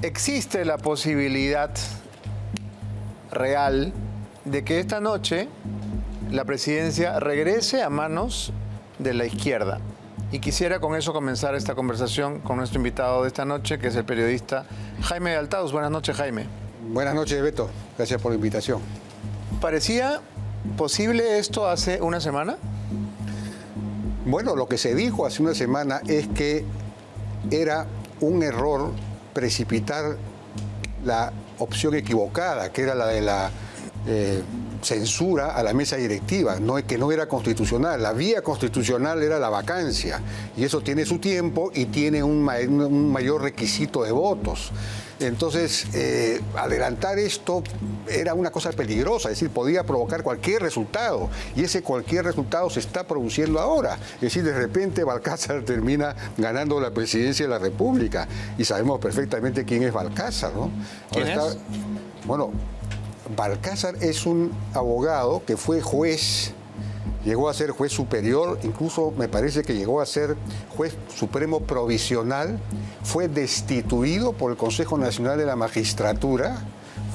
existe la posibilidad real de que esta noche la presidencia regrese a manos de la izquierda. Y quisiera con eso comenzar esta conversación con nuestro invitado de esta noche, que es el periodista Jaime Altaus. Buenas noches, Jaime. Buenas noches, Beto. Gracias por la invitación. ¿Parecía posible esto hace una semana? Bueno, lo que se dijo hace una semana es que era un error precipitar la opción equivocada, que era la de la censura a la mesa directiva, que no era constitucional. La vía constitucional era la vacancia, y eso tiene su tiempo y tiene un mayor requisito de votos. Entonces, adelantar esto era una cosa peligrosa, es decir, podía provocar cualquier resultado, y ese cualquier resultado se está produciendo ahora. Es decir, de repente Balcázar termina ganando la presidencia de la República, y sabemos perfectamente quién es Balcázar, ¿no? ¿Quién es? Bueno, Balcázar es un abogado que fue juez, llegó a ser juez superior, incluso me parece que llegó a ser juez supremo provisional, fue destituido por el Consejo Nacional de la Magistratura,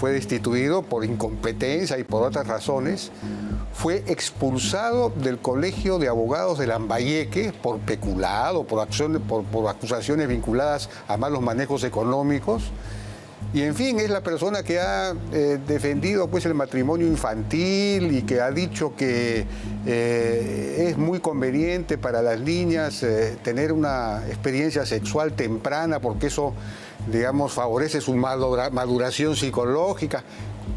fue destituido por incompetencia y por otras razones, fue expulsado del Colegio de Abogados de Lambayeque por peculado, por acusaciones vinculadas a malos manejos económicos. Y en fin, es la persona que ha defendido pues el matrimonio infantil y que ha dicho que es muy conveniente para las niñas tener una experiencia sexual temprana porque eso, digamos, favorece su maduración psicológica.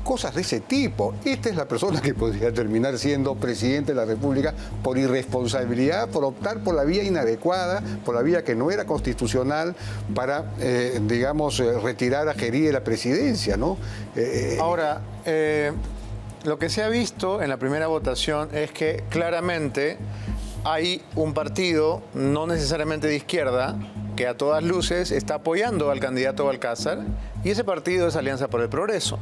Cosas de ese tipo. Esta es la persona que podría terminar siendo presidente de la República por irresponsabilidad, por optar por la vía inadecuada, por la vía que no era constitucional para, digamos, retirar a Gerí de la presidencia, ¿no? Ahora, lo que se ha visto en la primera votación es que claramente hay un partido, no necesariamente de izquierda, que a todas luces está apoyando al candidato Balcázar, y ese partido es Alianza por el Progreso.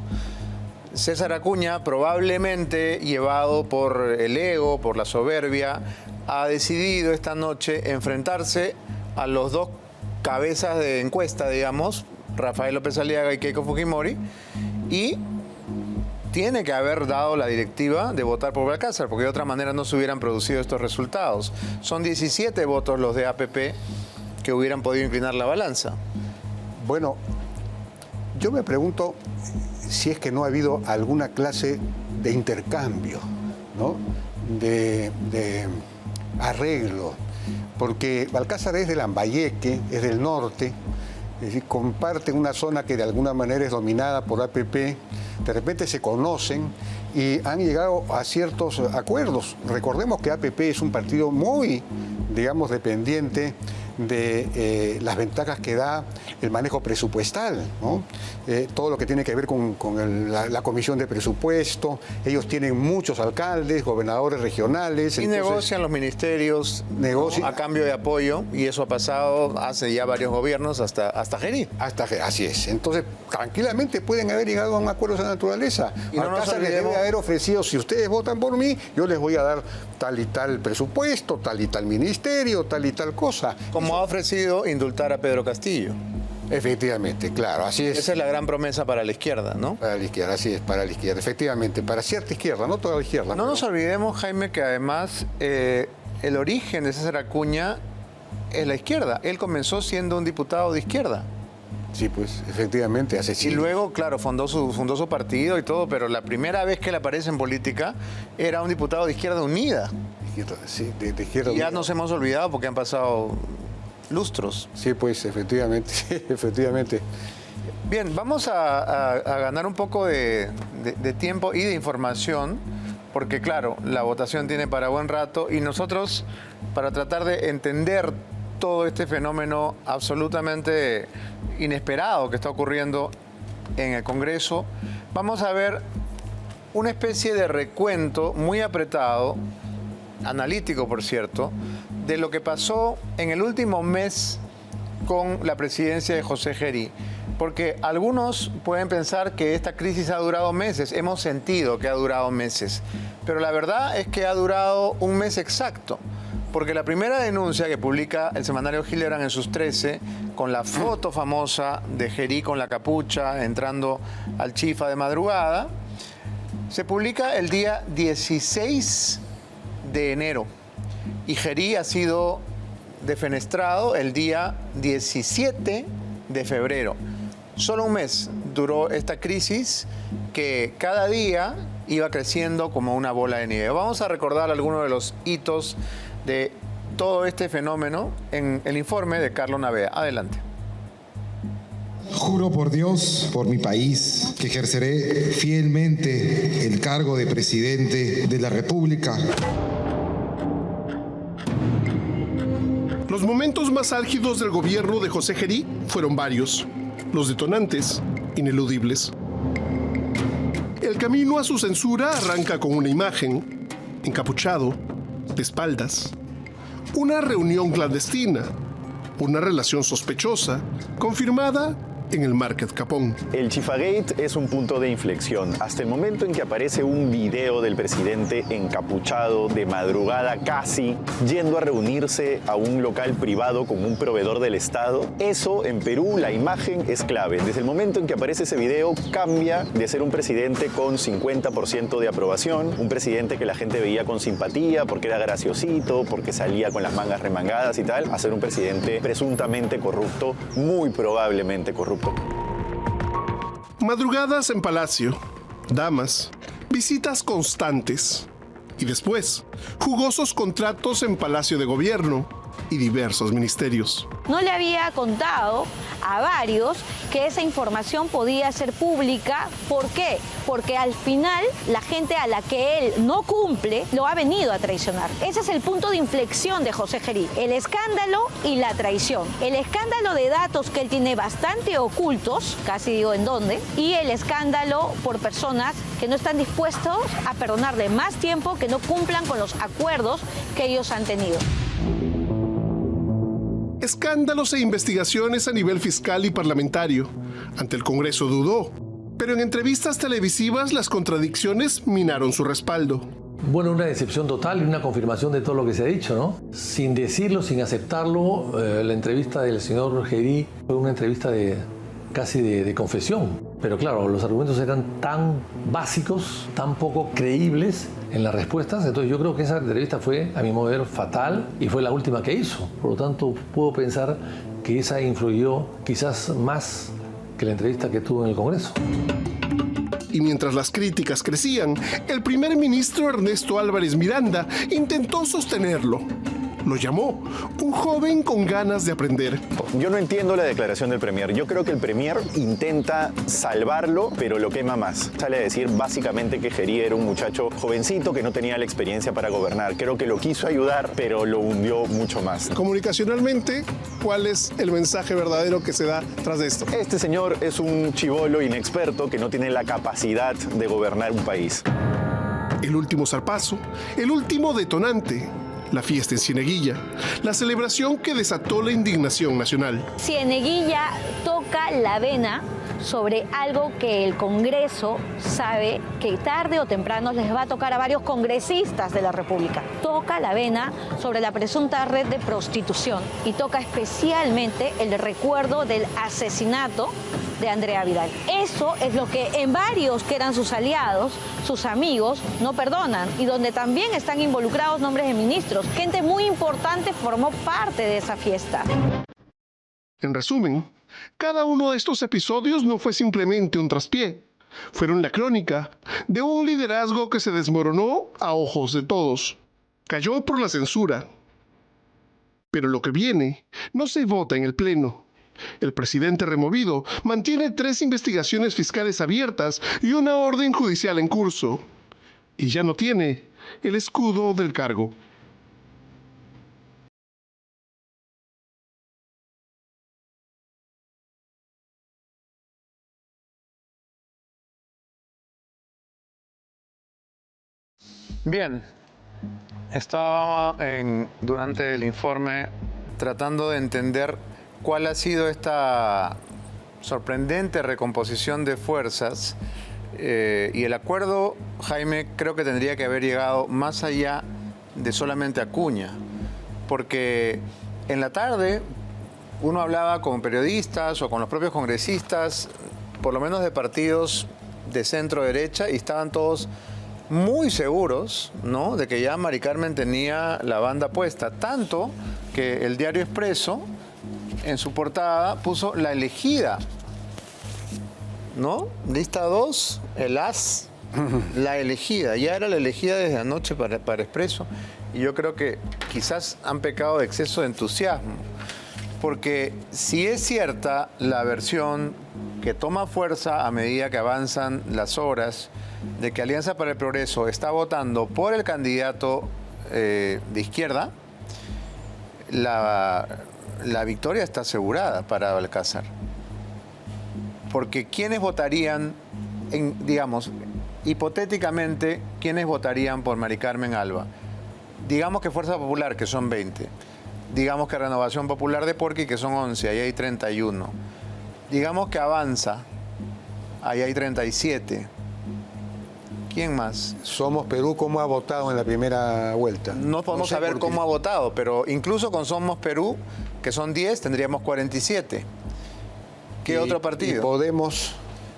César Acuña, probablemente llevado por el ego, por la soberbia, ha decidido esta noche enfrentarse a los dos cabezas de encuesta, digamos, Rafael López Aliaga y Keiko Fujimori, y tiene que haber dado la directiva de votar por Balcázar, porque de otra manera no se hubieran producido estos resultados. Son 17 votos los de APP que hubieran podido inclinar la balanza. Bueno, yo me pregunto si es que no ha habido alguna clase de intercambio, ¿no? de arreglo, porque Balcázar es de Lambayeque, es del norte, es decir, comparten una zona que de alguna manera es dominada por APP, de repente se conocen y han llegado a ciertos acuerdos. Recordemos que APP es un partido muy, digamos, dependiente de las ventajas que da el manejo presupuestal, ¿no? Todo lo que tiene que ver con la comisión de presupuesto. Ellos tienen muchos alcaldes, gobernadores regionales. Y entonces, negocian los ministerios, ¿no? A cambio de apoyo, y eso ha pasado hace ya varios gobiernos hasta Gerí. Así es. Entonces, tranquilamente pueden haber llegado a un acuerdo de esa naturaleza. Y no nos les debe haber ofrecido, si ustedes votan por mí, yo les voy a dar tal y tal presupuesto, tal y tal ministerio, tal y tal cosa. Como ha ofrecido indultar a Pedro Castillo. Efectivamente, claro, así es. Esa es la gran promesa para la izquierda, ¿no? Para la izquierda, así es, para la izquierda, efectivamente, para cierta izquierda, no toda la izquierda. No nos olvidemos, Jaime, que además el origen de César Acuña es la izquierda. Él comenzó siendo un diputado de izquierda. Sí, pues, efectivamente, hace siglos. Y luego, claro, fundó su partido y todo, pero la primera vez que él aparece en política era un diputado de Izquierda Unida. Sí, de Izquierda Unida. Ya nos hemos olvidado porque han pasado lustros. Sí, pues, efectivamente, sí, efectivamente. Bien, vamos a ganar un poco de tiempo y de información, porque claro, la votación tiene para buen rato, y nosotros, para tratar de entender todo este fenómeno absolutamente inesperado que está ocurriendo en el Congreso, vamos a ver una especie de recuento muy apretado, analítico por cierto, de lo que pasó en el último mes con la presidencia de José Gerí. Porque algunos pueden pensar que esta crisis ha durado meses, hemos sentido que ha durado meses, pero la verdad es que ha durado un mes exacto, Porque la primera denuncia que publica el semanario Hildebrand en sus 13, con la foto famosa de Gerí con la capucha entrando al Chifa de madrugada, se publica el día 16 de enero. Y Gerí ha sido defenestrado el día 17 de febrero. Solo un mes duró esta crisis que cada día iba creciendo como una bola de nieve. Vamos a recordar algunos de los hitos de todo este fenómeno en el informe de Carlos Navea. Adelante. Juro por Dios, por mi país, que ejerceré fielmente el cargo de presidente de la República. Los momentos más álgidos del gobierno de José Gerí fueron varios. Los detonantes, ineludibles. El camino a su censura arranca con una imagen, encapuchado, de espaldas. Una reunión clandestina, una relación sospechosa, confirmada en el Market Capón. El Chifagate es un punto de inflexión. Hasta el momento en que aparece un video del presidente encapuchado de madrugada casi, yendo a reunirse a un local privado con un proveedor del Estado, eso en Perú, la imagen es clave. Desde el momento en que aparece ese video, cambia de ser un presidente con 50% de aprobación, un presidente que la gente veía con simpatía porque era graciosito, porque salía con las mangas remangadas y tal, a ser un presidente presuntamente corrupto, muy probablemente corrupto. Madrugadas en Palacio, damas, visitas constantes y después, jugosos contratos en Palacio de Gobierno y diversos ministerios. No le había contado a varios que esa información podía ser pública. ¿Por qué? Porque al final la gente a la que él no cumple lo ha venido a traicionar. Ese es el punto de inflexión de José Gerí, el escándalo y la traición. El escándalo de datos que él tiene bastante ocultos, casi digo en dónde, y el escándalo por personas que no están dispuestos a perdonarle más tiempo, que no cumplan con los acuerdos que ellos han tenido. Escándalos e investigaciones a nivel fiscal y parlamentario. Ante el Congreso dudó, pero en entrevistas televisivas las contradicciones minaron su respaldo. Bueno, una decepción total y una confirmación de todo lo que se ha dicho, ¿no? Sin decirlo, sin aceptarlo, la entrevista del señor Gerí fue una entrevista casi de confesión. Pero claro, los argumentos eran tan básicos, tan poco creíbles en las respuestas. Entonces yo creo que esa entrevista fue, a mi modo de ver, fatal y fue la última que hizo. Por lo tanto, puedo pensar que esa influyó quizás más que la entrevista que tuvo en el Congreso. Y mientras las críticas crecían, el primer ministro Ernesto Álvarez Miranda intentó sostenerlo. Lo llamó un joven con ganas de aprender. Yo no entiendo la declaración del Premier. Yo creo que el Premier intenta salvarlo, pero lo quema más. Sale a decir básicamente que Gerí era un muchacho jovencito que no tenía la experiencia para gobernar. Creo que lo quiso ayudar, pero lo hundió mucho más. Comunicacionalmente, ¿cuál es el mensaje verdadero que se da tras de esto? Este señor es un chibolo inexperto que no tiene la capacidad de gobernar un país. El último zarpazo, el último detonante. La fiesta en Cieneguilla, la celebración que desató la indignación nacional. Cieneguilla toca la vena sobre algo que el Congreso sabe que tarde o temprano les va a tocar a varios congresistas de la República. Toca la vena sobre la presunta red de prostitución y toca especialmente el recuerdo del asesinato de Andrea Vidal. Eso es lo que en varios que eran sus aliados, sus amigos, no perdonan y donde también están involucrados nombres de ministros. Gente muy importante formó parte de esa fiesta. En resumen, cada uno de estos episodios no fue simplemente un traspié. Fueron la crónica de un liderazgo que se desmoronó a ojos de todos. Cayó por la censura. Pero lo que viene no se vota en el Pleno. El presidente removido mantiene 3 investigaciones fiscales abiertas y una orden judicial en curso. Y ya no tiene el escudo del cargo. Bien, estaba durante el informe tratando de entender cuál ha sido esta sorprendente recomposición de fuerzas y el acuerdo, Jaime, creo que tendría que haber llegado más allá de solamente Acuña. porque en la tarde uno hablaba con periodistas o con los propios congresistas, por lo menos de partidos de centro derecha, y estaban todos muy seguros, ¿no?, de que ya Mari Carmen tenía la banda puesta, tanto que el diario Expreso en su portada puso la elegida, ¿no? Lista 2, el as, la elegida. Ya era la elegida desde anoche para Expreso. Y yo creo que quizás han pecado de exceso de entusiasmo. Porque si es cierta la versión que toma fuerza a medida que avanzan las horas, de que Alianza para el Progreso está votando por el candidato de izquierda, la victoria está asegurada para Balcázar. Porque ¿quiénes votarían, digamos, hipotéticamente, quiénes votarían por Mari Carmen Alba? Digamos que Fuerza Popular, que son 20. Digamos que Renovación Popular de Porqui, que son 11, ahí hay 31. Digamos que Avanza, ahí hay 37. ¿Quién más? Somos Perú, ¿cómo ha votado en la primera vuelta? No podemos saber cómo ha votado, pero incluso con Somos Perú, que son 10, tendríamos 47. ¿Qué otro partido? Y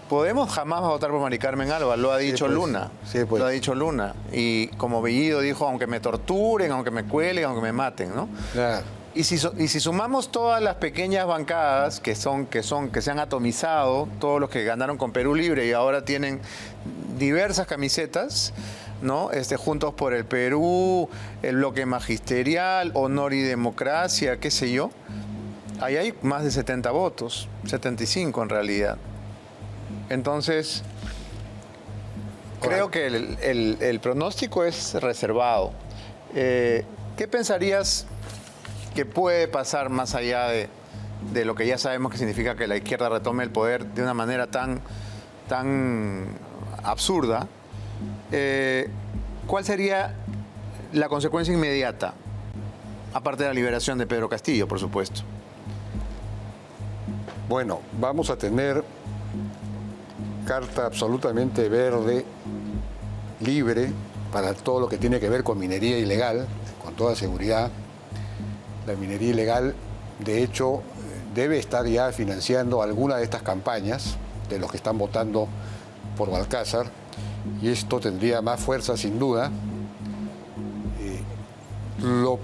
Podemos Jamás va a votar por Mari Carmen Alba, lo ha dicho Luna. Sí, pues. Lo ha dicho Luna. Y como Bellido dijo, aunque me torturen, aunque me cuelguen, aunque me maten, ¿no? Claro. Y si sumamos todas las pequeñas bancadas que se han atomizado, todos los que ganaron con Perú Libre y ahora tienen diversas camisetas, ¿no? Juntos por el Perú, el Bloque Magisterial, Honor y Democracia, qué sé yo, ahí hay más de 70 votos, 75 en realidad. Entonces, creo que el pronóstico es reservado. ¿Qué pensarías que puede pasar más allá de lo que ya sabemos que significa que la izquierda retome el poder de una manera tan absurda? ¿Cuál sería la consecuencia inmediata? Aparte de la liberación de Pedro Castillo, por supuesto. Bueno, vamos a tener carta absolutamente verde, libre, para todo lo que tiene que ver con minería ilegal, con toda seguridad. La minería ilegal, de hecho, debe estar ya financiando alguna de estas campañas de los que están votando por Balcázar, y esto tendría más fuerza sin duda. Lo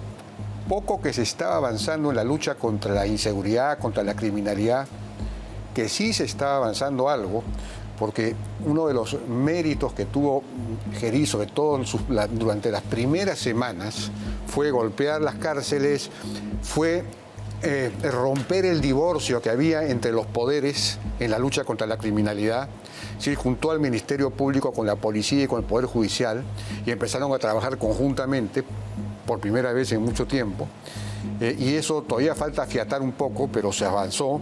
poco que se está avanzando en la lucha contra la inseguridad, contra la criminalidad, que sí se está avanzando algo, porque uno de los méritos que tuvo Gerí, sobre todo durante las primeras semanas, fue golpear las cárceles, fue romper el divorcio que había entre los poderes en la lucha contra la criminalidad. Sí, juntó al Ministerio Público con la policía y con el Poder Judicial y empezaron a trabajar conjuntamente por primera vez en mucho tiempo. Y eso todavía falta afiatar un poco, pero se avanzó.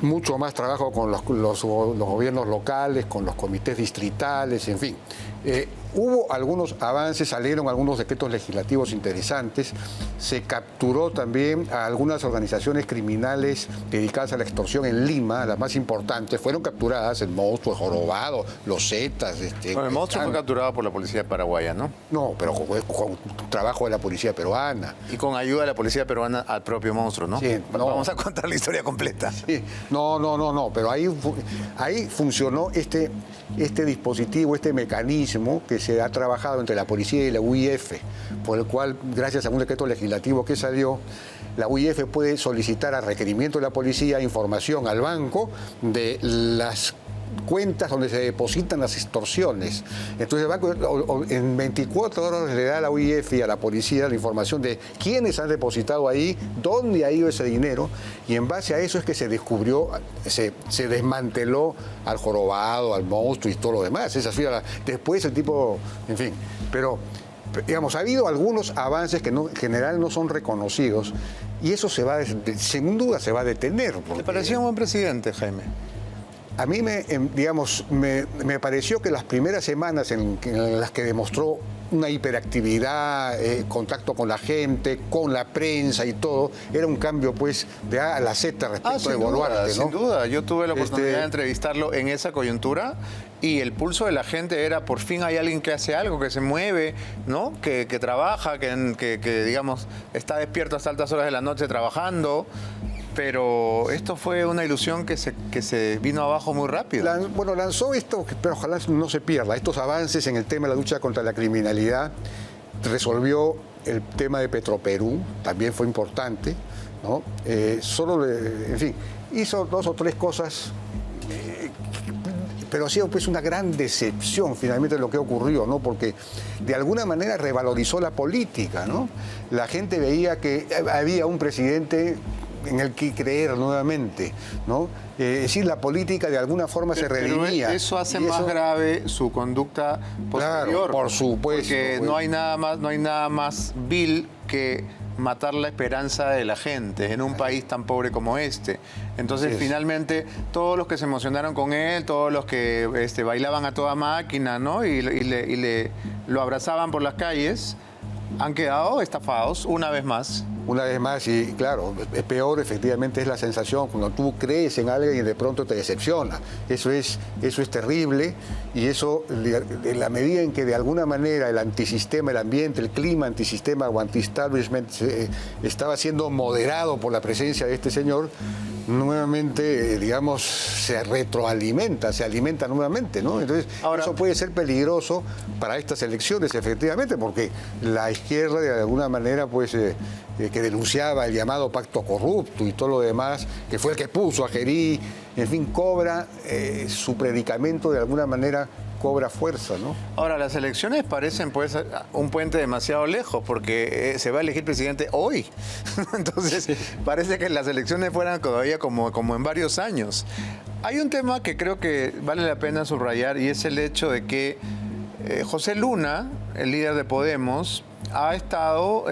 Mucho más trabajo con los gobiernos locales, con los comités distritales, en fin. Hubo algunos avances, salieron algunos decretos legislativos interesantes, se capturó también a algunas organizaciones criminales dedicadas a la extorsión en Lima, las más importantes, fueron capturadas, el Monstruo, el Jorobado, los Zetas. Bueno, el Monstruo fue capturado por la policía paraguaya, ¿no? No, pero con trabajo de la policía peruana. Y con ayuda de la policía peruana al propio Monstruo, ¿no? Sí, no. Vamos a contar la historia completa. Sí. No, pero ahí funcionó este dispositivo, este mecanismo que se ha trabajado entre la policía y la UIF, por el cual, gracias a un decreto legislativo que salió, la UIF puede solicitar a requerimiento de la policía información al banco de las cuentas donde se depositan las extorsiones. Entonces el banco en 24 horas le da a la UIF y a la policía la información de quiénes han depositado ahí, dónde ha ido ese dinero, y en base a eso es que se descubrió, se desmanteló al Jorobado, al Monstruo y todo lo demás. Después el tipo, en fin, pero digamos, ha habido algunos avances que en general no son reconocidos, y eso sin duda se va a detener. ¿Te pareció un buen presidente, Jaime? A mí me pareció que las primeras semanas en las que demostró una hiperactividad, contacto con la gente, con la prensa y todo. Era un cambio, pues, de A a la Z respecto de Boluarte, ¿no? Sin duda, yo tuve la oportunidad de entrevistarlo en esa coyuntura y el pulso de la gente era, por fin hay alguien que hace algo, que se mueve, ¿no? Que trabaja, que digamos, está despierto hasta altas horas de la noche trabajando. Pero esto fue una ilusión que se vino abajo muy rápido. Bueno, lanzó esto, pero ojalá no se pierda, estos avances en el tema de la lucha contra la criminalidad. Resolvió el tema de Petroperú, también fue importante, ¿no? En fin, hizo 2 o 3 cosas, pero ha sido pues una gran decepción finalmente lo que ocurrió, ¿no? Porque de alguna manera revalorizó la política, ¿no? La gente veía que había un presidente en el que creer nuevamente, ¿no? Es decir, la política de alguna forma se redimía. Pero eso hace más grave su conducta posterior. Claro, por supuesto. Porque no hay nada más vil que matar la esperanza de la gente en un país tan pobre como este. Entonces, finalmente, todos los que se emocionaron con él, todos los que bailaban a toda máquina, ¿no? y lo abrazaban por las calles, han quedado estafados una vez más. Una vez más, y claro, es peor efectivamente es la sensación cuando tú crees en alguien y de pronto te decepciona. Eso es terrible, y eso, en la medida en que de alguna manera el antisistema, el ambiente, el clima antisistema o anti-establishment estaba siendo moderado por la presencia de este señor, nuevamente, digamos, se alimenta nuevamente, ¿no? Entonces, ahora, eso puede ser peligroso para estas elecciones, efectivamente, porque la izquierda, de alguna manera, pues, que denunciaba el llamado pacto corrupto y todo lo demás, que fue el que puso a Gerí, en fin, cobra su predicamento, de alguna manera, cobra fuerza, ¿no? Ahora, las elecciones parecen pues un puente demasiado lejos, porque se va a elegir presidente hoy. Entonces, parece que las elecciones fueran todavía como en varios años. Hay un tema que creo que vale la pena subrayar, y es el hecho de que José Luna, el líder de Podemos, ha estado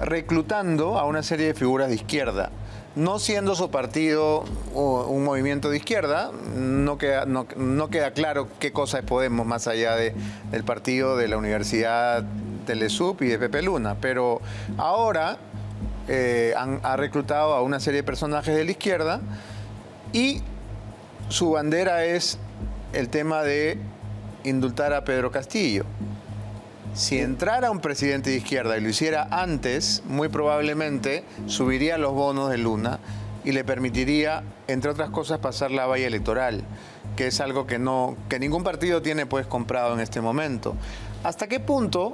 reclutando a una serie de figuras de izquierda. No siendo su partido un movimiento de izquierda, no queda claro qué cosa es Podemos más allá del partido de la Universidad Telesup y de Pepe Luna. Pero ahora ha reclutado a una serie de personajes de la izquierda y su bandera es el tema de indultar a Pedro Castillo. Si entrara un presidente de izquierda y lo hiciera antes, muy probablemente subiría los bonos de Luna y le permitiría, entre otras cosas, pasar la valla electoral, que es algo que ningún partido tiene pues comprado en este momento. ¿Hasta qué punto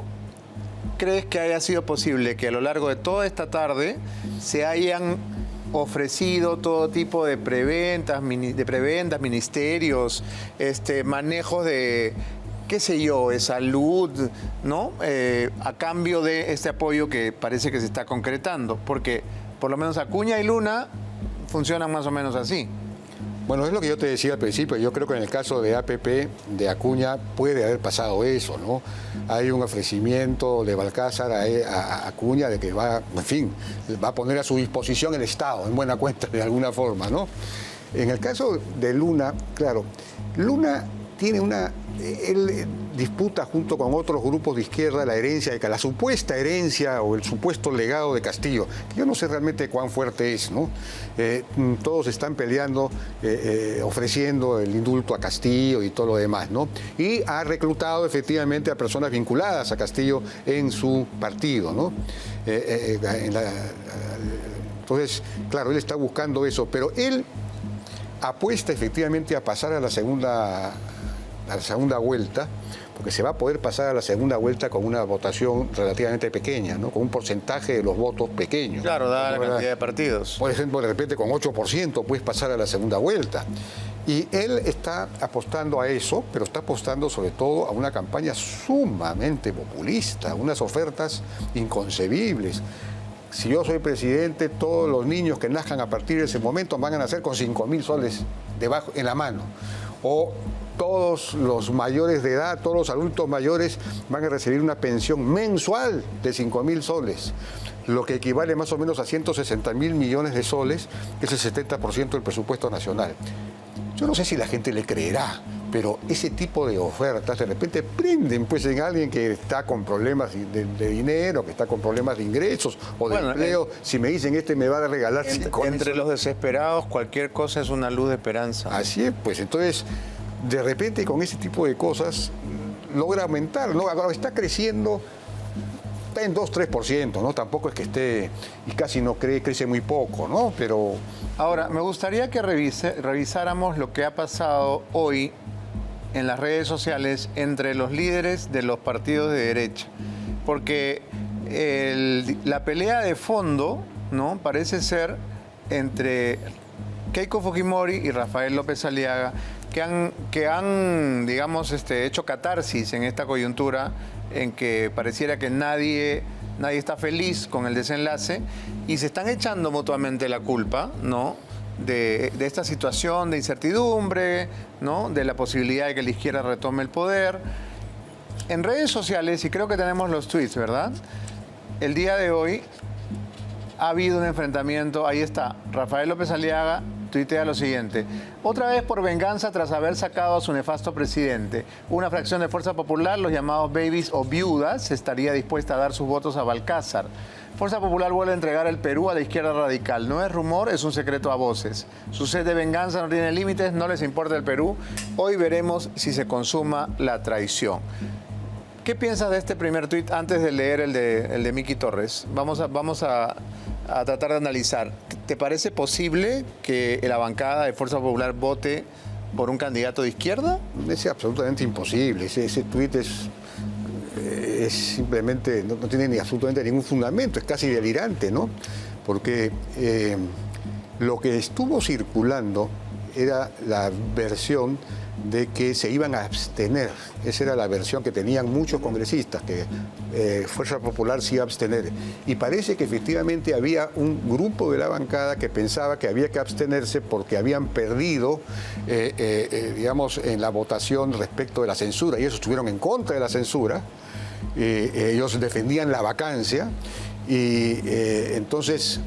crees que haya sido posible que a lo largo de toda esta tarde se hayan ofrecido todo tipo de preventas, ministerios, manejos de, qué sé yo, de salud, ¿no? A cambio de este apoyo que parece que se está concretando, porque por lo menos Acuña y Luna funcionan más o menos así. Bueno, es lo que yo te decía al principio. Yo creo que en el caso de APP, de Acuña, puede haber pasado eso, ¿no? Hay un ofrecimiento de Balcázar a Acuña de que va, en fin, va a poner a su disposición el Estado, en buena cuenta, de alguna forma, ¿no? En el caso de Luna, claro, Luna tiene él disputa junto con otros grupos de izquierda la herencia, la supuesta herencia o el supuesto legado de Castillo, que yo no sé realmente cuán fuerte es, ¿no? Todos están peleando, ofreciendo el indulto a Castillo y todo lo demás, ¿no? Y ha reclutado efectivamente a personas vinculadas a Castillo en su partido, ¿no? Entonces, claro, él está buscando eso, pero él apuesta efectivamente a pasar a la segunda vuelta, porque se va a poder pasar a la segunda vuelta con una votación relativamente pequeña, ¿no? Con un porcentaje de los votos pequeño. Claro, dada la cantidad de partidos. Por ejemplo, de repente con 8% puedes pasar a la segunda vuelta. Y él está apostando a eso, pero está apostando sobre todo a una campaña sumamente populista, unas ofertas inconcebibles. Si yo soy presidente, todos los niños que nazcan a partir de ese momento van a nacer con 5.000 soles debajo, en la mano. O todos los mayores de edad, todos los adultos mayores van a recibir una pensión mensual de 5.000 soles, lo que equivale más o menos a 160.000 millones de soles, que es el 70% del presupuesto nacional. Yo no sé si la gente le creerá, pero ese tipo de ofertas de repente prenden pues en alguien que está con problemas de dinero, que está con problemas de ingresos o de empleo. Si me dicen me va a regalar... Entre los desesperados cualquier cosa es una luz de esperanza. Así es, pues entonces de repente con ese tipo de cosas logra aumentar, ¿no? Ahora está creciendo, está en 2-3%, ¿no? Tampoco es que esté, y casi no crece muy poco, ¿no? Pero... Ahora, me gustaría que revisáramos lo que ha pasado hoy en las redes sociales entre los líderes de los partidos de derecha. Porque la pelea de fondo, ¿no?, parece ser entre Keiko Fujimori y Rafael López Aliaga, que han digamos, hecho catarsis en esta coyuntura en que pareciera que nadie está feliz con el desenlace y se están echando mutuamente la culpa, ¿no?, de esta situación de incertidumbre, ¿no?, de la posibilidad de que la izquierda retome el poder. En redes sociales, y creo que tenemos los tweets, ¿verdad?, el día de hoy ha habido un enfrentamiento. Ahí está, Rafael López Aliaga tuitea lo siguiente: otra vez por venganza tras haber sacado a su nefasto presidente. Una fracción de Fuerza Popular, los llamados babies o viudas, estaría dispuesta a dar sus votos a Balcázar. Fuerza Popular vuelve a entregar el Perú a la izquierda radical. No es rumor, es un secreto a voces. Su sed de venganza no tiene límites, no les importa el Perú. Hoy veremos si se consuma la traición. ¿Qué piensas de este primer tuit antes de leer el de Miki Torres? Vamos a tratar de analizar. ¿Te parece posible que la bancada de Fuerza Popular vote por un candidato de izquierda? Es absolutamente imposible. Ese tuit es simplemente, no tiene ni absolutamente ningún fundamento, es casi delirante, ¿no? Porque lo que estuvo circulando era la versión de que se iban a abstener. Esa era la versión que tenían muchos congresistas, que Fuerza Popular se iba a abstener. Y parece que efectivamente había un grupo de la bancada que pensaba que había que abstenerse porque habían perdido, digamos, en la votación respecto de la censura. Y ellos estuvieron en contra de la censura. Ellos defendían la vacancia. Y entonces...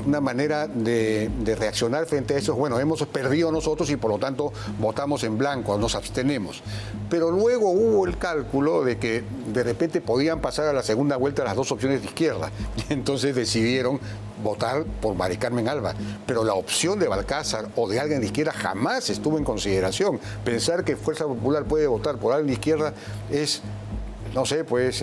una manera de reaccionar frente a eso, bueno, hemos perdido nosotros y por lo tanto votamos en blanco, nos abstenemos. Pero luego hubo el cálculo de que de repente podían pasar a la segunda vuelta las dos opciones de izquierda. Y entonces decidieron votar por Mari Carmen Alba. Pero la opción de Balcázar o de alguien de izquierda jamás estuvo en consideración. Pensar que Fuerza Popular puede votar por alguien de izquierda es, no sé, pues...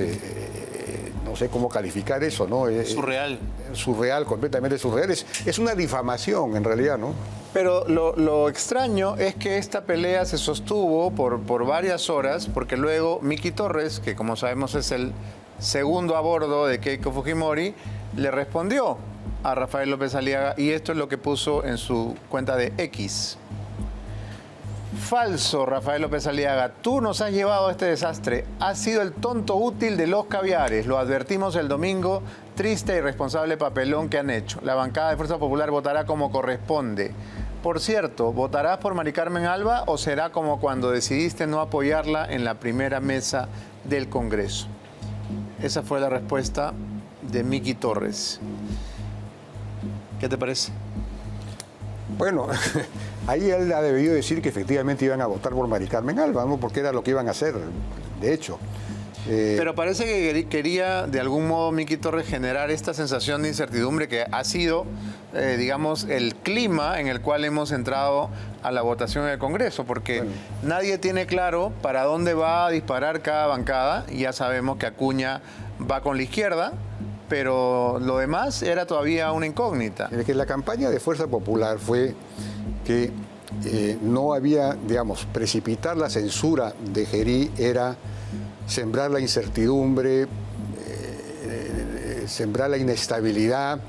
no sé cómo calificar eso, ¿no? Surreal. Surreal, completamente surreal. Es una difamación, en realidad, ¿no? Pero lo extraño es que esta pelea se sostuvo por varias horas, porque luego Miki Torres, que como sabemos es el segundo a bordo de Keiko Fujimori, le respondió a Rafael López Aliaga, y esto es lo que puso en su cuenta de X. Falso, Rafael López Aliaga, tú nos has llevado a este desastre. Has sido el tonto útil de los caviares. Lo advertimos el domingo. Triste y irresponsable papelón que han hecho. La bancada de Fuerza Popular votará como corresponde. Por cierto, ¿votarás por Mari Carmen Alba o será como cuando decidiste no apoyarla en la primera mesa del Congreso? Esa fue la respuesta de Miki Torres. ¿Qué te parece? Bueno, ahí él ha debido decir que efectivamente iban a votar por Mari Carmen Alba, ¿no? Porque era lo que iban a hacer, de hecho. Pero parece que quería, de algún modo, Miki Torres generar esta sensación de incertidumbre que ha sido, digamos, el clima en el cual hemos entrado a la votación en el Congreso, porque nadie tiene claro para dónde va a disparar cada bancada. Ya sabemos que Acuña va con la izquierda, pero lo demás era todavía una incógnita. Que la campaña de Fuerza Popular fue que no había, digamos, precipitar la censura de Gerí era sembrar la incertidumbre, sembrar la inestabilidad,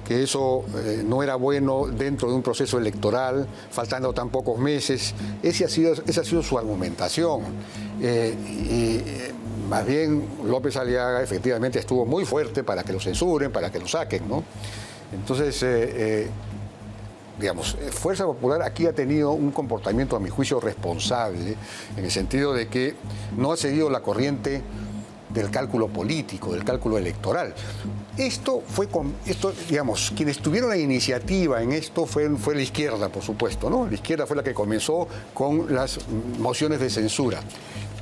que eso no era bueno dentro de un proceso electoral, faltando tan pocos meses. Esa ha sido su argumentación. Más bien, López Aliaga efectivamente estuvo muy fuerte para que lo censuren, para que lo saquen, ¿no? Entonces, digamos, Fuerza Popular aquí ha tenido un comportamiento, a mi juicio, responsable, en el sentido de que no ha seguido la corriente del cálculo político, del cálculo electoral. Digamos, quienes tuvieron la iniciativa en esto fue la izquierda, por supuesto, ¿no? La izquierda fue la que comenzó con las mociones de censura.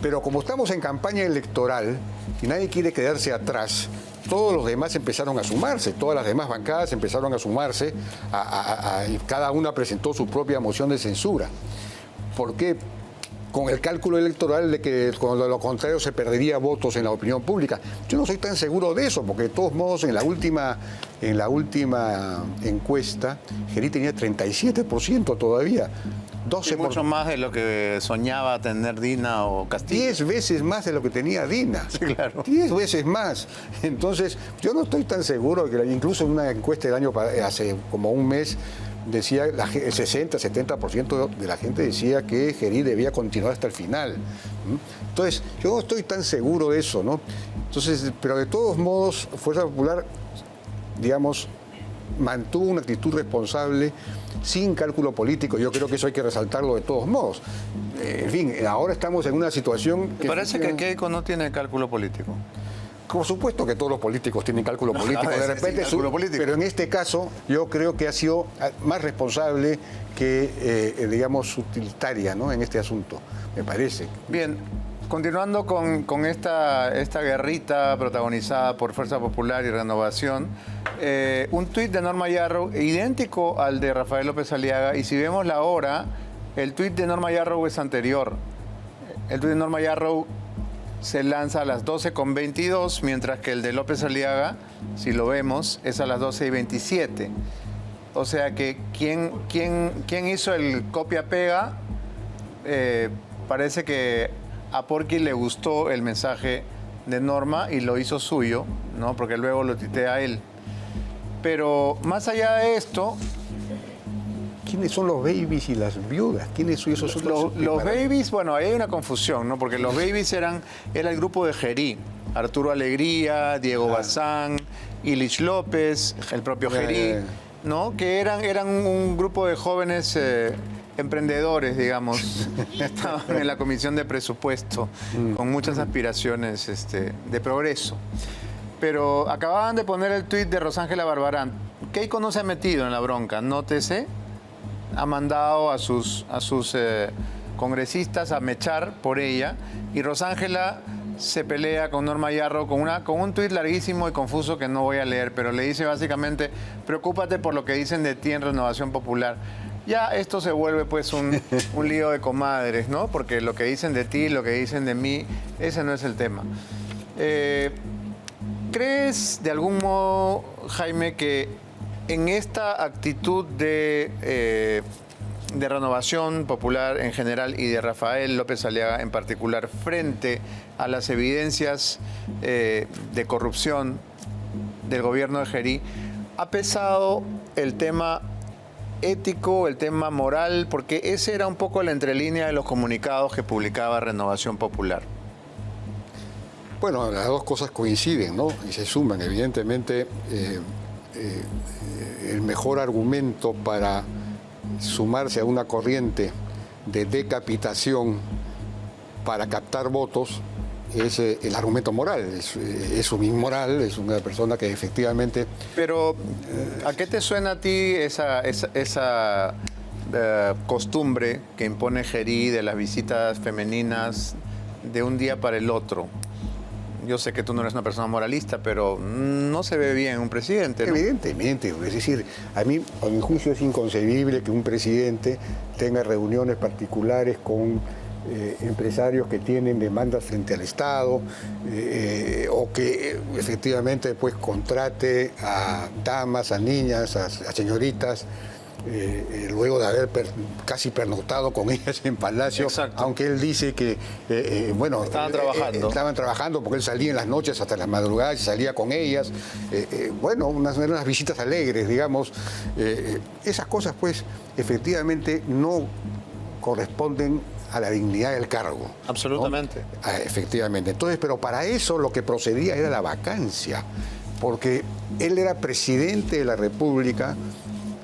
Pero como estamos en campaña electoral y nadie quiere quedarse atrás, todos los demás empezaron a sumarse, todas las demás bancadas empezaron a sumarse, y cada una presentó su propia moción de censura. ¿Por qué? Con el cálculo electoral de que con lo contrario se perdería votos en la opinión pública. Yo no soy tan seguro de eso, porque de todos modos en la última encuesta, Gerí tenía 37% todavía. 12%. Mucho más de lo que soñaba tener Dina o Castillo. 10 veces más de lo que tenía Dina. Sí, claro. 10 veces más. Entonces, yo no estoy tan seguro que incluso en una encuesta hace como un mes, decía el 60-70% de la gente decía que Gerí debía continuar hasta el final. Entonces, yo no estoy tan seguro de eso, ¿no? Entonces, pero de todos modos, Fuerza Popular, digamos, mantuvo una actitud responsable, sin cálculo político. Yo creo que eso hay que resaltarlo de todos modos. En fin, ahora estamos en una situación que... Parece que Keiko no tiene cálculo político. Por supuesto que todos los políticos tienen cálculo político, de repente, cálculo político. Pero en este caso yo creo que ha sido más responsable que, digamos, utilitaria, ¿no? En este asunto, me parece. Bien, continuando con esta guerrita protagonizada por Fuerza Popular y Renovación, un tuit de Norma Yarrow idéntico al de Rafael López Aliaga, y si vemos la hora, el tuit de Norma Yarrow es anterior. El tuit de Norma Yarrow se lanza a las 12:22, mientras que el de López Aliaga, si lo vemos, es a las 12:27. O sea que quien hizo el copia-pega, parece que a Porky le gustó el mensaje de Norma y lo hizo suyo, ¿no? Porque luego lo tuitea él. Pero más allá de esto... ¿Quiénes son los babies y las viudas? ¿Quiénes son esos otros? Los babies, bueno, ahí hay una confusión, ¿no? Porque los babies era el grupo de Gerí. Arturo Alegría, Diego Bazán, Ilich López, el propio Gerí, ¿no? Que eran un grupo de jóvenes emprendedores, digamos. Estaban en la comisión de presupuesto, con muchas aspiraciones de progreso. Pero acababan de poner el tuit de Rosángela Barbarán. Keiko no se ha metido en la bronca, nótese. Ha mandado a sus congresistas a mechar por ella, y Rosángela se pelea con Norma Yarrow con un tuit larguísimo y confuso que no voy a leer, pero le dice básicamente: preocúpate por lo que dicen de ti en Renovación Popular. Ya esto se vuelve pues un lío de comadres, ¿no? Porque lo que dicen de ti, lo que dicen de mí, ese no es el tema. ¿Crees de algún modo, Jaime, que en esta actitud de Renovación Popular en general y de Rafael López Aliaga en particular, frente a las evidencias de corrupción del gobierno de Gerí, ha pesado el tema ético, el tema moral? Porque ese era un poco la entrelínea de los comunicados que publicaba Renovación Popular. Bueno, las dos cosas coinciden, ¿no? Y se suman, evidentemente. El mejor argumento para sumarse a una corriente de decapitación para captar votos es el argumento moral. Es un inmoral, es una persona que efectivamente... Pero, ¿a qué te suena a ti esa costumbre que impone Gerí de las visitas femeninas de un día para el otro? Yo sé que tú no eres una persona moralista, pero no se ve bien un presidente, ¿no? Evidentemente, es decir, a mi juicio es inconcebible que un presidente tenga reuniones particulares con empresarios que tienen demandas frente al Estado, o que efectivamente después contrate a damas, a niñas, a señoritas, luego de haber casi pernoctado con ellas en Palacio. Exacto. Aunque él dice que, bueno... Estaban trabajando porque él salía en las noches hasta las madrugadas y salía con ellas. Bueno, unas visitas alegres, digamos. Esas cosas, pues, efectivamente no corresponden a la dignidad del cargo. Absolutamente. ¿No? Efectivamente. Entonces, pero para eso lo que procedía era la vacancia, porque él era presidente de la República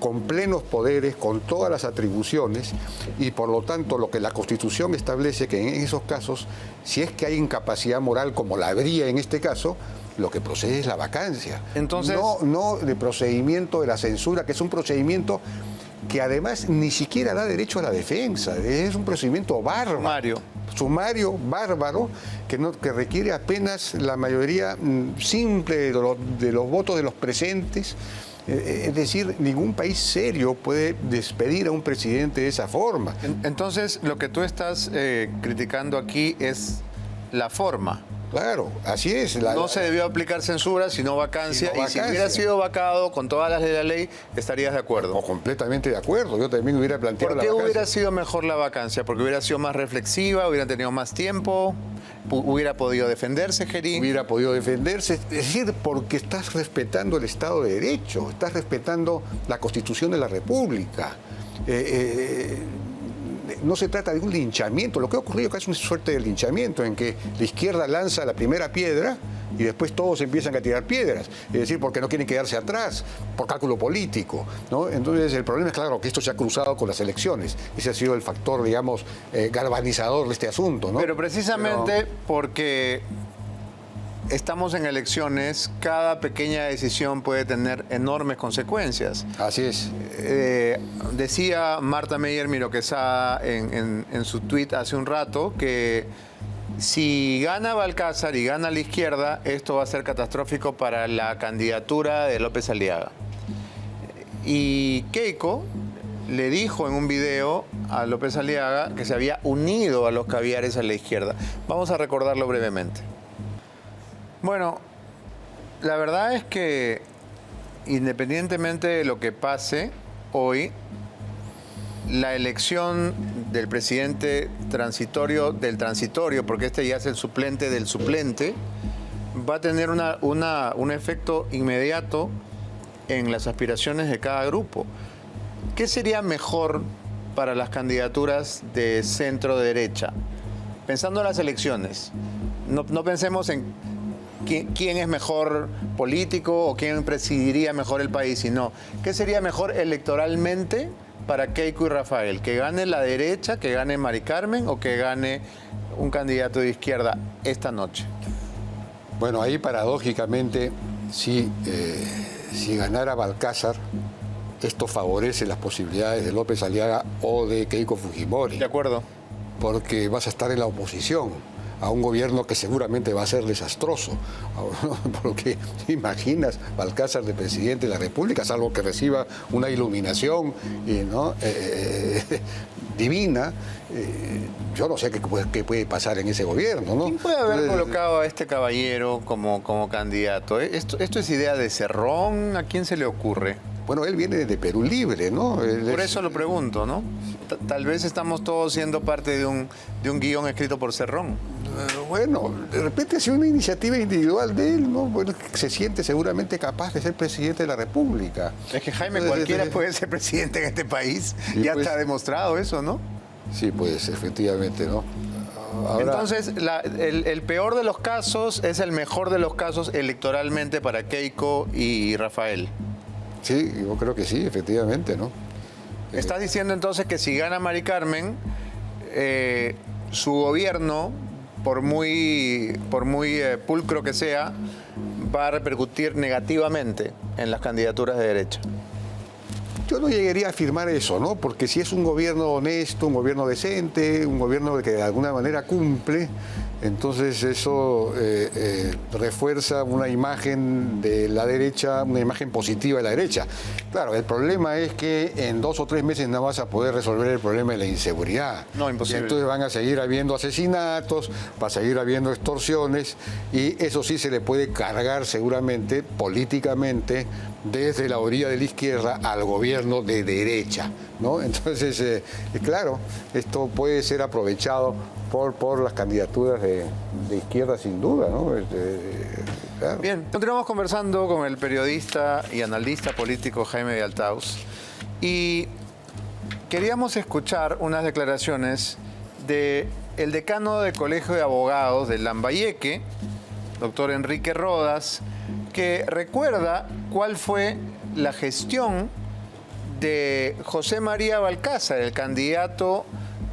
con plenos poderes, con todas las atribuciones, y por lo tanto lo que la Constitución establece que en esos casos, si es que hay incapacidad moral, como la habría en este caso, lo que procede es la vacancia. Entonces, no el procedimiento de la censura, que es un procedimiento que además ni siquiera da derecho a la defensa, es un procedimiento bárbaro. Sumario, bárbaro, que requiere apenas la mayoría simple de los votos de los presentes. Es decir, ningún país serio puede despedir a un presidente de esa forma. Entonces, lo que tú estás criticando aquí es la forma. Claro, así es. No se debió aplicar censura, sino vacancia. Y si hubiera sido vacado con todas las de la ley, ¿estarías de acuerdo? No, completamente de acuerdo. Yo también hubiera planteado la vacancia. ¿Por qué hubiera sido mejor la vacancia? ¿Porque hubiera sido más reflexiva, hubiera tenido más tiempo, hubiera podido defenderse, Gerí? Hubiera podido defenderse. Es decir, porque estás respetando el Estado de Derecho, estás respetando la Constitución de la República. No se trata de un linchamiento. Lo que ha ocurrido acá es una suerte de linchamiento en que la izquierda lanza la primera piedra y después todos empiezan a tirar piedras. Es decir, porque no quieren quedarse atrás, por cálculo político, ¿no? Entonces, el problema es, claro, que esto se ha cruzado con las elecciones. Ese ha sido el factor, digamos, galvanizador de este asunto, ¿no? Pero precisamente porque estamos en elecciones, cada pequeña decisión puede tener enormes consecuencias. Así es. Decía Marta Meyer Miro Quesada en su tuit hace un rato que si gana Balcázar y gana la izquierda, esto va a ser catastrófico para la candidatura de López Aliaga. Y Keiko le dijo en un video a López Aliaga que se había unido a los caviares a la izquierda. Vamos a recordarlo brevemente. Bueno, la verdad es que independientemente de lo que pase hoy, la elección del presidente transitorio del transitorio, porque este ya es el suplente del suplente, va a tener un efecto inmediato en las aspiraciones de cada grupo. ¿Qué sería mejor para las candidaturas de centro-derecha? Pensando en las elecciones, no pensemos en quién es mejor político o quién presidiría mejor el país, sino qué sería mejor electoralmente para Keiko y Rafael, que gane la derecha, que gane Mari Carmen o que gane un candidato de izquierda esta noche. Bueno, ahí paradójicamente, si ganara Balcázar, esto favorece las posibilidades de López Aliaga o de Keiko Fujimori. De acuerdo. Porque vas a estar en la oposición a un gobierno que seguramente va a ser desastroso. Porque imaginas Balcázar de presidente de la República, salvo que reciba una iluminación ¿no? divina. Yo no sé qué puede pasar en ese gobierno, ¿no? ¿Quién puede haber colocado a este caballero como candidato? ¿Esto es idea de Cerrón? ¿A quién se le ocurre? Bueno, él viene de Perú Libre, ¿no? Por eso lo pregunto, ¿no? Tal vez estamos todos siendo parte de un guión escrito por Cerrón. Bueno, de repente ha sido una iniciativa individual de él, ¿no? Bueno, se siente seguramente capaz de ser presidente de la República. Es que, Jaime, cualquiera puede ser presidente en este país. Sí, ya pues, está demostrado eso, ¿no? Sí, pues, efectivamente, ¿no? Ahora... Entonces, el peor de los casos es el mejor de los casos electoralmente para Keiko y Rafael. Sí, yo creo que sí, efectivamente, ¿no? Estás diciendo entonces que si gana Mari Carmen, su gobierno, por muy pulcro que sea, va a repercutir negativamente en las candidaturas de derecha. Yo no llegaría a afirmar eso, ¿no? Porque si es un gobierno honesto, un gobierno decente, un gobierno que de alguna manera cumple, entonces eso refuerza una imagen de la derecha, una imagen positiva de la derecha. Claro, el problema es que en 2 o 3 meses no vas a poder resolver el problema de la inseguridad. No, imposible. Y entonces van a seguir habiendo asesinatos, va a seguir habiendo extorsiones, y eso sí se le puede cargar seguramente políticamente desde la orilla de la izquierda al gobierno de derecha, ¿no? Entonces, claro, esto puede ser aprovechado por las candidaturas de izquierda sin duda, ¿no? Claro. Bien, continuamos conversando con el periodista y analista político Jaime de Altaus y queríamos escuchar unas declaraciones del decano del Colegio de Abogados de Lambayeque, doctor Enrique Rodas, que recuerda cuál fue la gestión de José María Balcázar, el candidato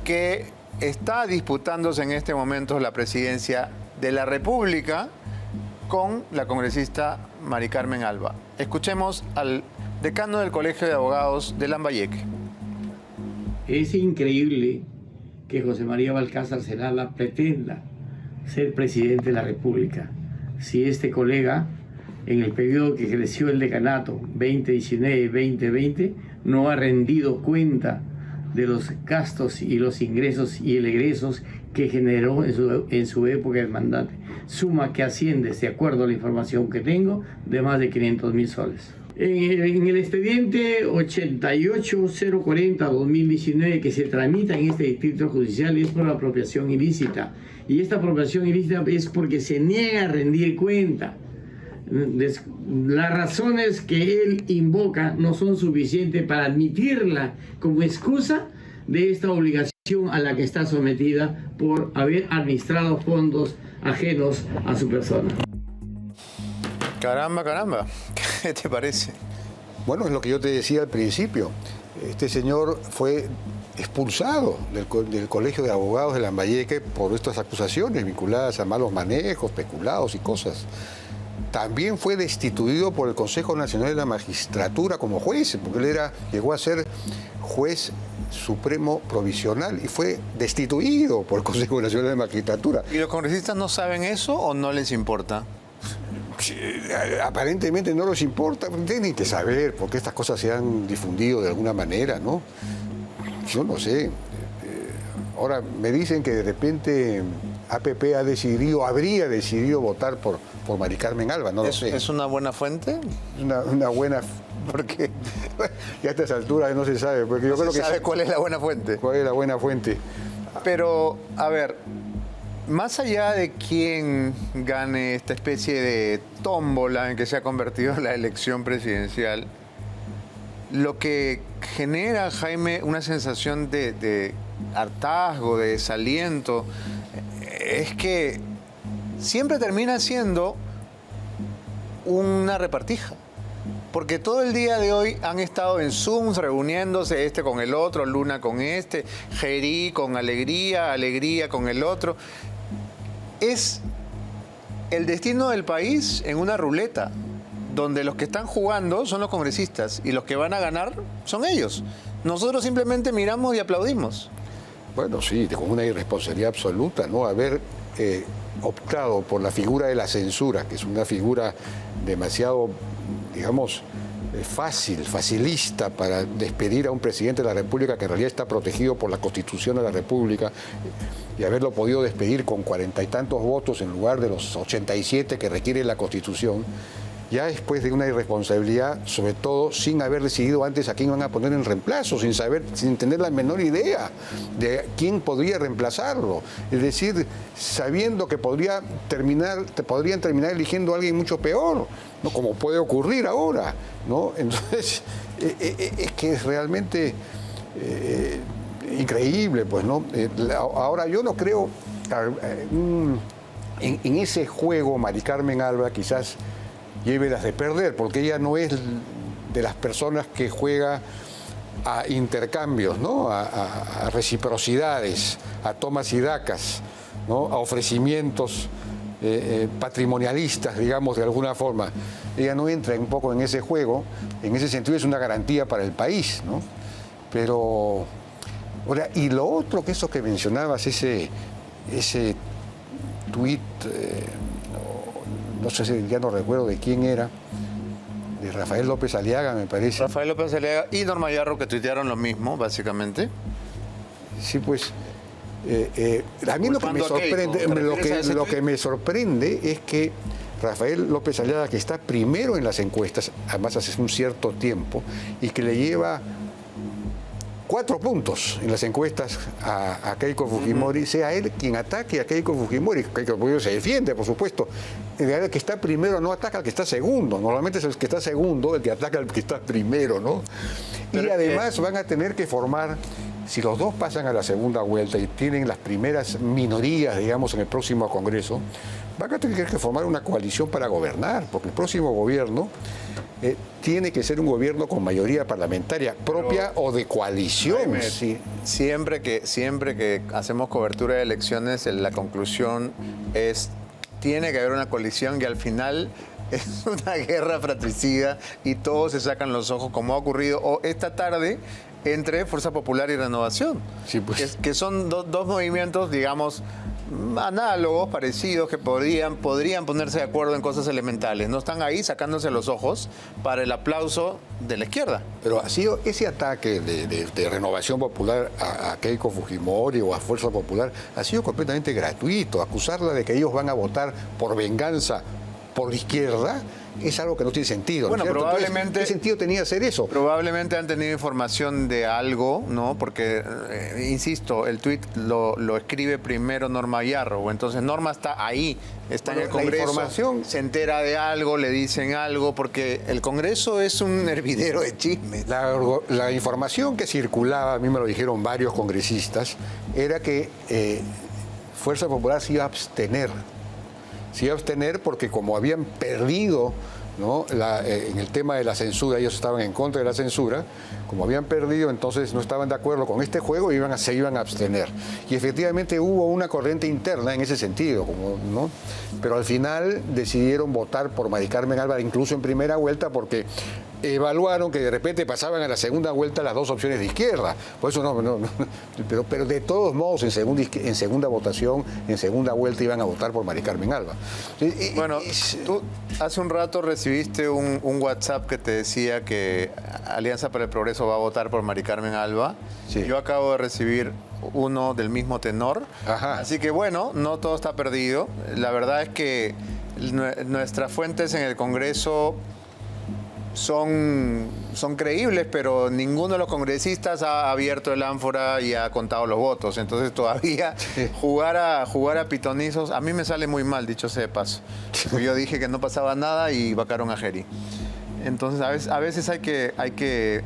que está disputándose en este momento la presidencia de la República con la congresista Mari Carmen Alba. Escuchemos al decano del Colegio de Abogados de Lambayeque. Es increíble que José María Balcázar Zelala pretenda ser presidente de la República si este colega, en el periodo que ejerció el decanato 2019-2020, no ha rendido cuenta de los gastos y los ingresos y el egresos que generó en su época el mandante. Suma que asciende, de acuerdo a la información que tengo, de más de 500.000 soles. En el expediente 88040-2019 que se tramita en este distrito judicial es por la apropiación ilícita. Y esta apropiación ilícita es porque se niega a rendir cuenta. Las razones que él invoca no son suficientes para admitirla como excusa de esta obligación a la que está sometida por haber administrado fondos ajenos a su persona. Caramba, caramba. ¿Qué te parece? Bueno, es lo que yo te decía al principio. Este señor fue expulsado del Colegio de Abogados de Lambayeque por estas acusaciones vinculadas a malos manejos, peculados y cosas. También fue destituido por el Consejo Nacional de la Magistratura como juez, porque él llegó a ser juez supremo provisional y fue destituido por el Consejo Nacional de la Magistratura. ¿Y los congresistas no saben eso o no les importa? Aparentemente no les importa, tienen que saber por qué estas cosas se han difundido de alguna manera, ¿no? Yo no sé. Ahora me dicen que de repente APP habría decidido votar por Mari Carmen Alba, no lo sé. ¿Es una buena fuente? Una buena, porque ya a estas alturas no se sabe. Porque yo creo que ¿sabe cuál es la buena fuente? ¿Cuál es la buena fuente? Pero, a ver, más allá de quién gane esta especie de tómbola en que se ha convertido la elección presidencial, lo que genera, Jaime, una sensación de hartazgo, de desaliento, es que siempre termina siendo una repartija. Porque todo el día de hoy han estado en Zoom reuniéndose este con el otro, Luna con este, Gerí con Alegría, Alegría con el otro. Es el destino del país en una ruleta, donde los que están jugando son los congresistas y los que van a ganar son ellos. Nosotros simplemente miramos y aplaudimos. Bueno, sí, con una irresponsabilidad absoluta, ¿no? Haber optado por la figura de la censura, que es una figura demasiado, digamos, facilista para despedir a un presidente de la República que en realidad está protegido por la Constitución de la República, y haberlo podido despedir con 40 y tantos votos en lugar de los 87 que requiere la Constitución, ya después de una irresponsabilidad, sobre todo sin haber decidido antes a quién van a poner en reemplazo, sin tener la menor idea de quién podría reemplazarlo. Es decir, sabiendo que podrían terminar eligiendo a alguien mucho peor, ¿no? Como puede ocurrir ahora, ¿no? Entonces, es que es realmente increíble, pues, ¿no? Ahora, yo no creo en ese juego Mari Carmen Alba quizás lleve las de perder, porque ella no es de las personas que juega a intercambios, ¿no? A reciprocidades, a tomas y dacas, ¿no? A ofrecimientos patrimonialistas, digamos, de alguna forma. Ella no entra un poco en ese juego, en ese sentido es una garantía para el país, ¿no? Pero, ahora, y lo otro que eso que mencionabas, ese tuit, no sé si ya no recuerdo de quién era, de Rafael López Aliaga, me parece. Rafael López Aliaga y Norma Yarro, que tuitearon lo mismo, básicamente. Sí, pues, a mí lo que me sorprende es que Rafael López Aliaga, que está primero en las encuestas, además hace un cierto tiempo, y que le lleva 4 puntos en las encuestas a Keiko Fujimori, sea él quien ataque a Keiko Fujimori. Keiko Fujimori se defiende, por supuesto. El que está primero no ataca al que está segundo. Normalmente es el que está segundo el que ataca al que está primero, ¿no? Pero y además van a tener que formar, si los dos pasan a la segunda vuelta y tienen las primeras minorías, digamos, en el próximo Congreso, van a tener que formar una coalición para gobernar, porque el próximo gobierno tiene que ser un gobierno con mayoría parlamentaria propia o de coalición. Jaime, Sí. siempre que hacemos cobertura de elecciones, la conclusión es, tiene que haber una coalición y al final es una guerra fratricida y todos se sacan los ojos, como ha ocurrido esta tarde entre Fuerza Popular y Renovación, Sí, pues. que son dos movimientos, digamos, análogos, parecidos, que podrían ponerse de acuerdo en cosas elementales. No están ahí sacándose los ojos para el aplauso de la izquierda. Pero ha sido ese ataque de Renovación Popular a Keiko Fujimori o a Fuerza Popular, ha sido completamente gratuito. Acusarla de que ellos van a votar por venganza por la izquierda es algo que no tiene sentido. Bueno, ¿no es cierto? probablemente... Entonces, ¿qué sentido tenía hacer eso? Probablemente han tenido información de algo, ¿no? Porque, insisto, el tuit lo escribe primero Norma Yarro. Entonces Norma está ahí, está en el Bueno, la Congreso, información- se entera de algo, le dicen algo, porque el Congreso es un hervidero de chismes. La información que circulaba, a mí me lo dijeron varios congresistas, era que Fuerza Popular se iba a abstener. Se iba a abstener porque como habían perdido, ¿no? En el tema de la censura, ellos estaban en contra de la censura, como habían perdido, entonces no estaban de acuerdo con este juego y se iban a abstener. Y efectivamente hubo una corriente interna en ese sentido, ¿no? Pero al final decidieron votar por Mari Carmen Alba, incluso en primera vuelta, porque evaluaron que de repente pasaban a la segunda vuelta las dos opciones de izquierda. Por eso pero de todos modos en segunda votación, en segunda vuelta iban a votar por Mari Carmen Alba. Bueno, tú hace un rato recibiste un WhatsApp que te decía que Alianza para el Progreso va a votar por Mari Carmen Alba. Sí. Yo acabo de recibir uno del mismo tenor. Ajá. Así que bueno, no todo está perdido. La verdad es que nuestras fuentes en el Congreso son creíbles, pero ninguno de los congresistas ha abierto el ánfora y ha contado los votos. Entonces todavía jugar a pitonizos, a mí me sale muy mal, dicho sea de paso. Yo dije que no pasaba nada y vacaron a Geri. Entonces a veces hay que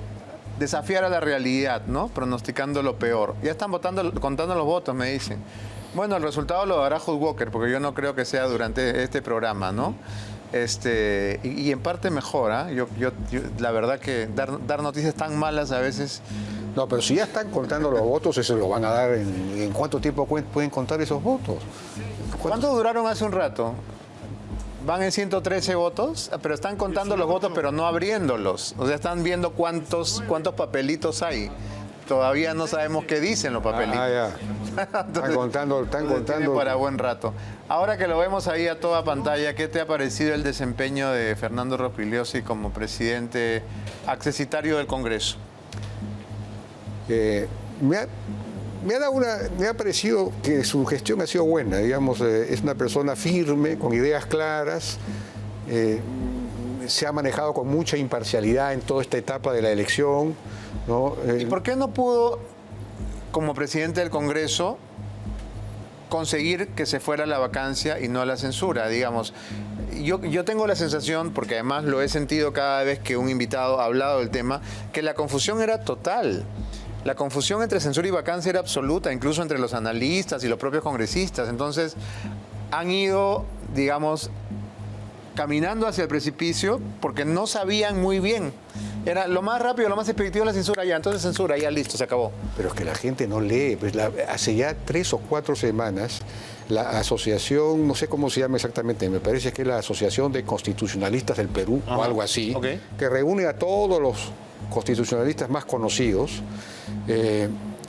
desafiar a la realidad, ¿no? Pronosticando lo peor. Ya están contando los votos, me dicen. Bueno, el resultado lo dará Hugh Walker, porque yo no creo que sea durante este programa, ¿no? Y en parte mejor, ¿eh? Yo la verdad que dar noticias tan malas a veces... No, pero si ya están contando los votos, eso lo van a dar en cuánto tiempo pueden contar esos votos. ¿Cuánto duraron hace un rato? Van en 113 votos, pero están contando los votos, pero no abriéndolos. O sea, están viendo cuántos papelitos hay. Todavía no sabemos qué dicen los papelitos. Ya. Están contando. Tiene para buen rato. Ahora que lo vemos ahí a toda pantalla, ¿qué te ha parecido el desempeño de Fernando Rospigliosi como presidente accesitario del Congreso? Me ha parecido que su gestión ha sido buena, digamos, es una persona firme, con ideas claras, se ha manejado con mucha imparcialidad en toda esta etapa de la elección, ¿no? ¿Y por qué no pudo, como presidente del Congreso, conseguir que se fuera la vacancia y no la censura? Digamos, yo tengo la sensación, porque además lo he sentido cada vez que un invitado ha hablado del tema, que la confusión era total. La confusión entre censura y vacancia era absoluta, incluso entre los analistas y los propios congresistas. Entonces, han ido, digamos, caminando hacia el precipicio porque no sabían muy bien. Era lo más rápido, lo más expeditivo la censura, ya, entonces censura, ya listo, se acabó. Pero es que la gente no lee. Pues hace ya 3 o 4 semanas, la asociación, no sé cómo se llama exactamente, me parece que es la Asociación de Constitucionalistas del Perú, o algo así, que reúne a todos los constitucionalistas más conocidos,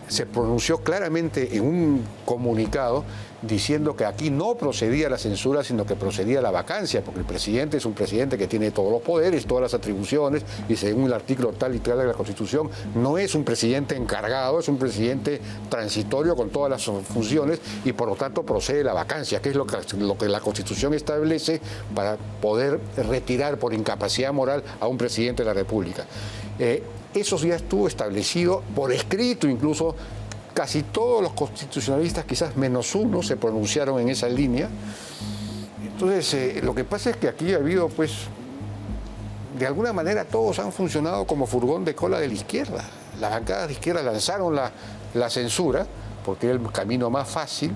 se pronunció claramente en un comunicado diciendo que aquí no procedía la censura, sino que procedía la vacancia, porque el presidente es un presidente que tiene todos los poderes, todas las atribuciones, y según el artículo tal y tal de la Constitución, no es un presidente encargado, es un presidente transitorio con todas las funciones, y por lo tanto procede la vacancia, que es lo que la Constitución establece para poder retirar por incapacidad moral a un presidente de la República. Eso ya estuvo establecido por escrito, incluso casi todos los constitucionalistas, quizás menos uno, se pronunciaron en esa línea. Entonces, lo que pasa es que aquí ha habido, pues, de alguna manera todos han funcionado como furgón de cola de la izquierda. Las bancadas de izquierda lanzaron la censura, porque era el camino más fácil,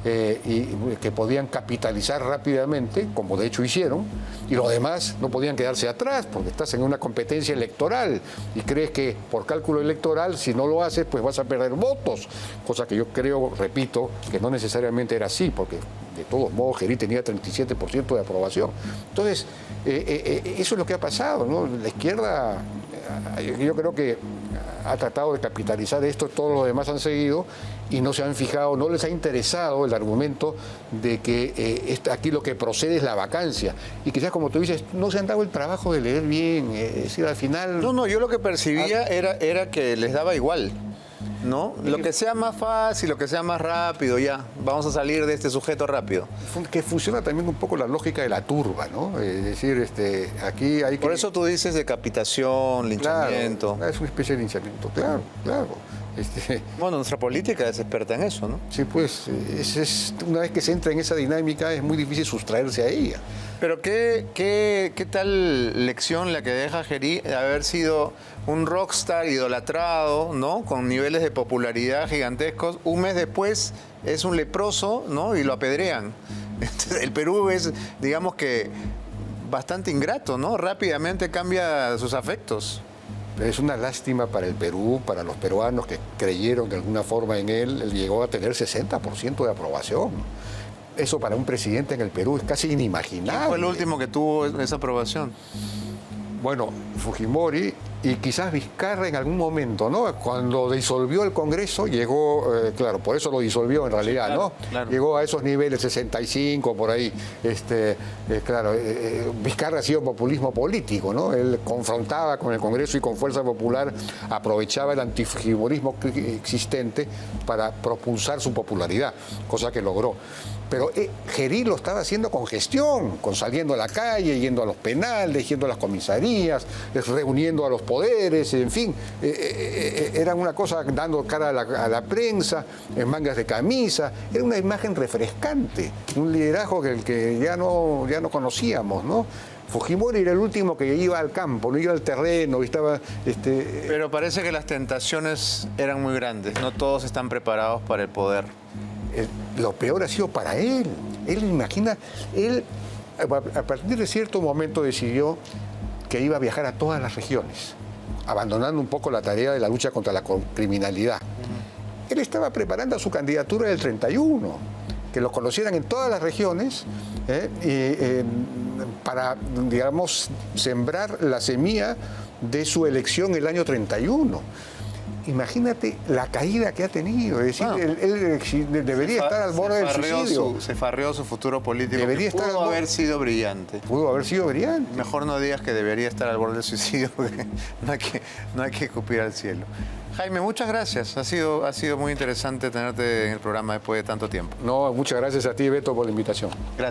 y que podían capitalizar rápidamente, como de hecho hicieron, y los demás no podían quedarse atrás, porque estás en una competencia electoral y crees que por cálculo electoral, si no lo haces, pues vas a perder votos, cosa que yo creo, repito, que no necesariamente era así, porque de todos modos Gerí tenía 37% de aprobación. Entonces, eso es lo que ha pasado, ¿no? La izquierda, yo creo que ha tratado de capitalizar esto, todos los demás han seguido y no se han fijado, no les ha interesado el argumento de que aquí lo que procede es la vacancia. Y quizás, como tú dices, no se han dado el trabajo de leer bien, es decir, al final... No, yo lo que percibía era que les daba igual, ¿no? Lo que sea más fácil, lo que sea más rápido, ya, vamos a salir de este sujeto rápido. Que funciona también un poco la lógica de la turba, ¿no? Es decir, aquí hay que... Por eso tú dices decapitación, linchamiento. Claro, es una especie de linchamiento, claro. Bueno, nuestra política es experta en eso, ¿no? Sí, pues, una vez que se entra en esa dinámica es muy difícil sustraerse a ella. Pero ¿qué tal lección la que deja Gerí de haber sido un rockstar idolatrado, ¿no? Con niveles de popularidad gigantescos? Un mes después es un leproso, ¿no? Y lo apedrean. Entonces, el Perú es, digamos que, bastante ingrato, ¿no? Rápidamente cambia sus afectos. Es una lástima para el Perú, para los peruanos que creyeron de alguna forma en él. Él llegó a tener 60% de aprobación. Eso para un presidente en el Perú es casi inimaginable. ¿Quién fue el último que tuvo esa aprobación? Bueno, Fujimori y quizás Vizcarra en algún momento, ¿no? Cuando disolvió el Congreso, llegó, claro, por eso lo disolvió en realidad, sí, claro, ¿no? Claro. Llegó a esos niveles, 65, por ahí. Claro, Vizcarra ha sido populismo político, ¿no? Él confrontaba con el Congreso y con Fuerza Popular aprovechaba el antifujimorismo existente para propulsar su popularidad, cosa que logró. Pero Gerí lo estaba haciendo con gestión, con saliendo a la calle, yendo a los penales, yendo a las comisarías, reuniendo a los poderes, en fin. Era una cosa dando cara a la prensa, en mangas de camisa. Era una imagen refrescante, un liderazgo que ya no conocíamos, ¿no? Fujimori era el último que iba al campo, no iba al terreno, estaba... Pero parece que las tentaciones eran muy grandes, no todos están preparados para el poder. Lo peor ha sido para él. Él imagina, a partir de cierto momento decidió que iba a viajar a todas las regiones, abandonando un poco la tarea de la lucha contra la criminalidad. Él estaba preparando su candidatura del 31, que lo conocieran en todas las regiones, para, digamos, sembrar la semilla de su elección el año 31. Imagínate la caída que ha tenido, es decir, él debería estar al borde del suicidio. Se farreó su futuro político. Debería estar pudo haber sido brillante. Pudo haber sido brillante. Mejor no digas que debería estar al borde del suicidio, porque no hay que escupir al cielo. Jaime, muchas gracias. Ha sido muy interesante tenerte en el programa después de tanto tiempo. No, muchas gracias a ti, Beto, por la invitación. Gracias.